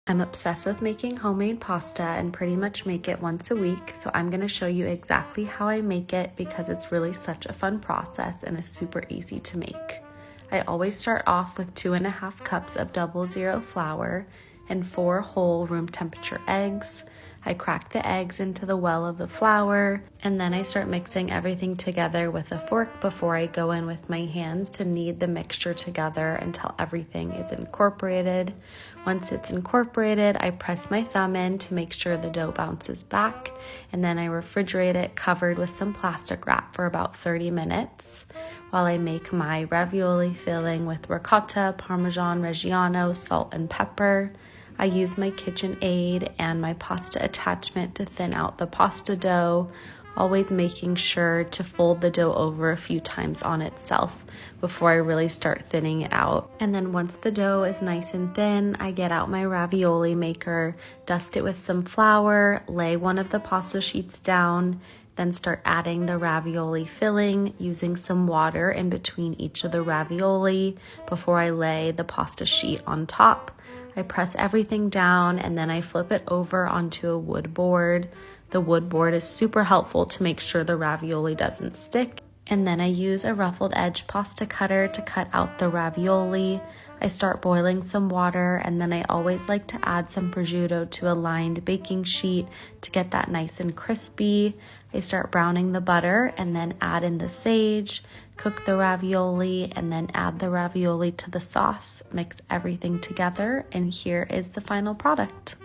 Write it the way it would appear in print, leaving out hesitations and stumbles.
I'm obsessed with making homemade pasta and pretty much make it once a week, so I'm going to show you exactly how I make it because it's really such a fun process and is super easy to make. I always start off with 2.5 cups of 00 flour and 4 whole room temperature eggs. I crack the eggs into the well of the flour, and then I start mixing everything together with a fork before I go in with my hands to knead the mixture together until everything is incorporated. Once it's incorporated, I press my thumb in to make sure the dough bounces back, and then I refrigerate it covered with some plastic wrap for about 30 minutes while I make my ravioli filling with ricotta, Parmesan Reggiano, salt, and pepper. I use my KitchenAid and my pasta attachment to thin out the pasta dough, always making sure to fold the dough over a few times on itself before I really start thinning it out. And then once the dough is nice and thin, I get out my ravioli maker, dust it with some flour, lay one of the pasta sheets down, then start adding the ravioli filling, using some water in between each of the ravioli before I lay the pasta sheet on top. I press everything down and then I flip it over onto a wood board. The wood board is super helpful to make sure the ravioli doesn't stick. And then I use a ruffled edge pasta cutter to cut out the ravioli. I start boiling some water, and then I always like to add some prosciutto to a lined baking sheet to get that nice and crispy. I start browning the butter and then add in the sage, cook the ravioli, and then add the ravioli to the sauce. Mix everything together, and here is the final product.